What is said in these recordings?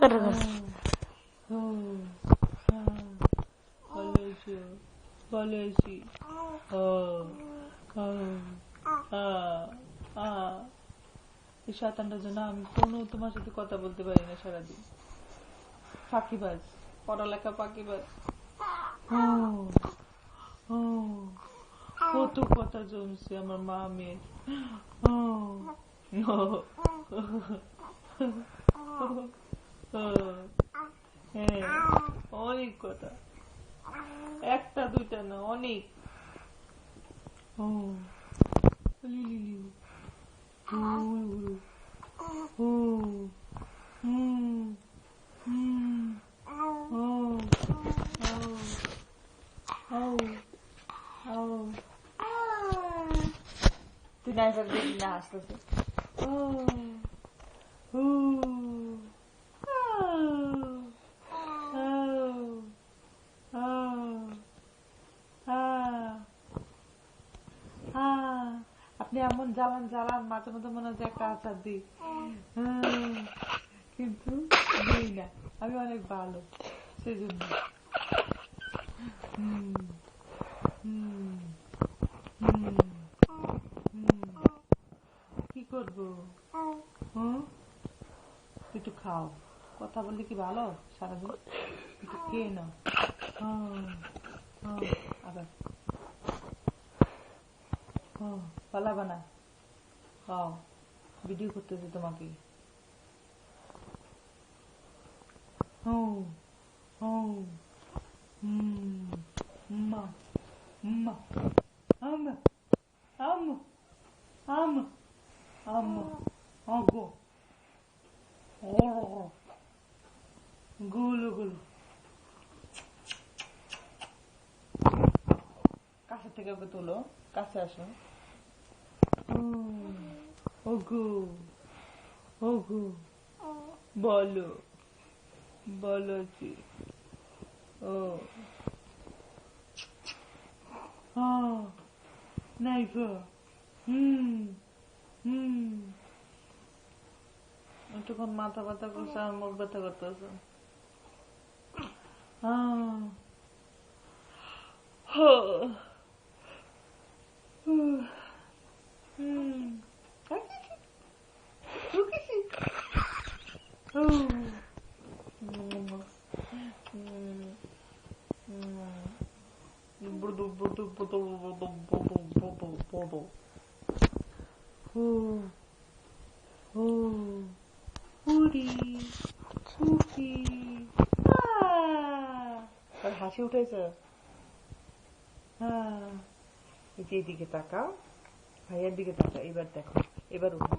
ভালো আছি ভালো আছি এই শয়তানটার জন্য আমি কোনো তোমার সাথে কথা বলতে পারি না সারাদিন। ফাঁকিবাজ, পড়ালেখা ফাঁকিবাজ। কত কথা জমছে আমার মা মেয়ের। হ্যাঁ, অনেক কথা, একটা দুইটা না, অনেক। তুই না দেখি না হাসতেছে। আপনি এমন জ্বালান জ্বালান, মাঝে মধ্যে মনে হচ্ছে একটা আচার দিই, কিন্তু দিই না। আমি অনেক ভালো সেজন্য। কি করবো? একটু খাও, কথা বললে কি ভালো সারাদিন? একটু খেয়ে নাও। আবার পালাবা না, ভিডিও করতেছে তোমাকে। গুলো গুলো কাছে থেকে ওকে তোলো, কাছে আসো। ওগো ওগো বলো বলো কি? নাই গো। একটুক্ষণ মাথা ব্যথা করছে আর মুখ ব্যথা করতেছে। হাসি উঠেছে। এদিকে তাকাও, ভাইয়ের দিকে তাকাও, এবার দেখো, এবার উঠো।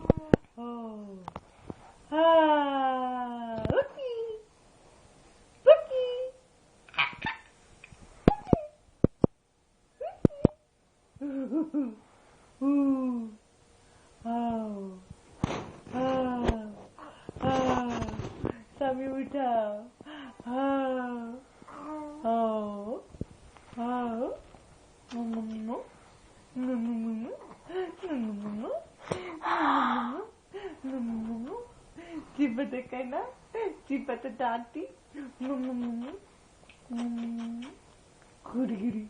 স্বামী উঠাও। চিপা দেখাই না, চিপাতে ডাঁটি। ঘুরি ঘুরি,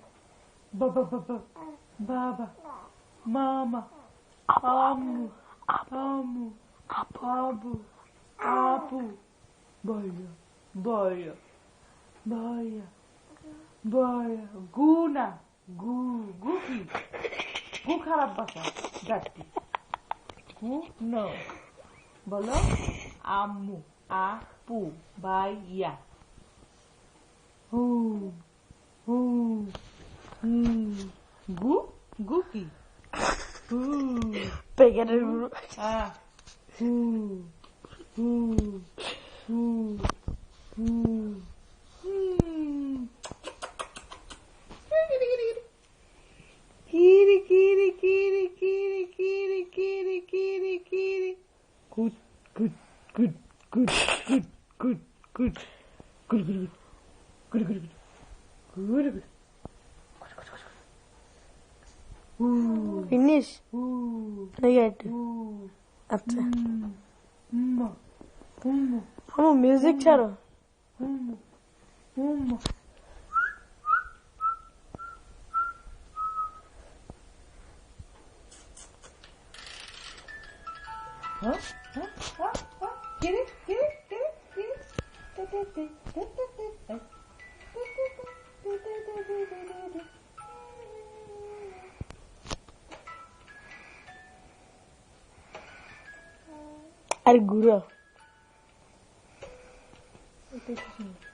বাবা বাবা বাবা, মামা, আম্মু আম্মু, আবু আপু, ভাইয়া ভাইয়া ভাইয়া ভাইয়া। গু না, গু গু কি? গু খারাপ বাসা, ডাকতি। গু ন, বলো আম্মু আপু ভাইয়া। গু গু কি? প্যাকেটের Kiri, kiri, kiri, kiri, kiri, kiri, kiri, kiri. Good, good, good, good, good, good, good, good, good, good, good, good, good. Finish. Look at it. After. হুম্মু আমু মিউজিক ছাড়ো। হুম্মু হুম্মু হ্যাঁ হ্যাঁ হ্যাঁ হ্যাঁ কিরে কিরে কিরে কিরে তে তে তে তে তে তে তে আর ঘুরো। এটা কি সুন্দর।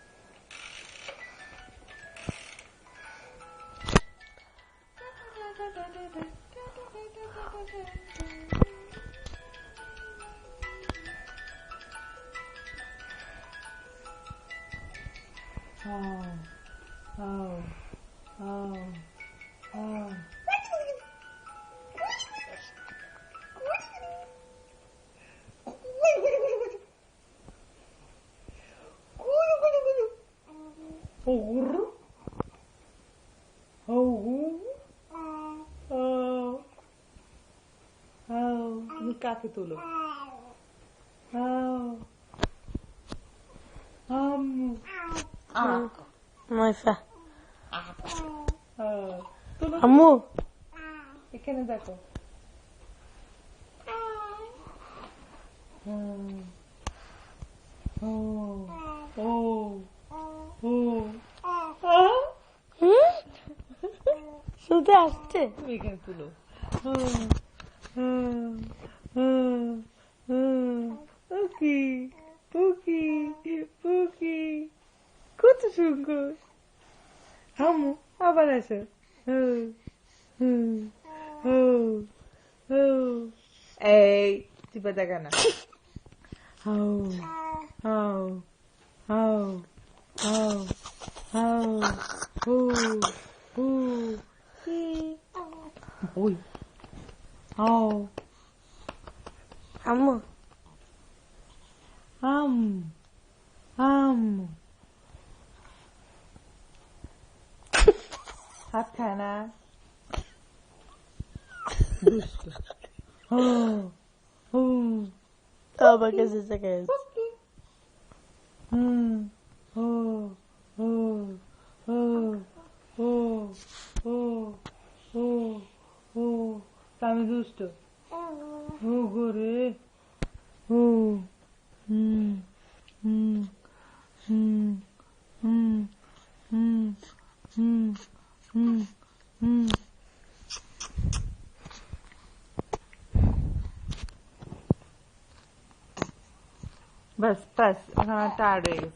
Oh, oh, oh, oh. Oh, oh, oh, oh. তুমি কাকে তোলো? Oh, মাইফা তোলো আম্মু এখানে দেখো। শুনতে আসছে। তুমি এখানে তুলো। ওকি ওকি ওকি কত সুন্দর। হামু আবার আসো। এই চিপা দেখা না। ওই আম্মু হাত খায় না। আমার কাছে জায়গায় আমি দুষ্ট ও গোরে ও বাস বাস এখন টায়ার্ড হয়ে গেছে।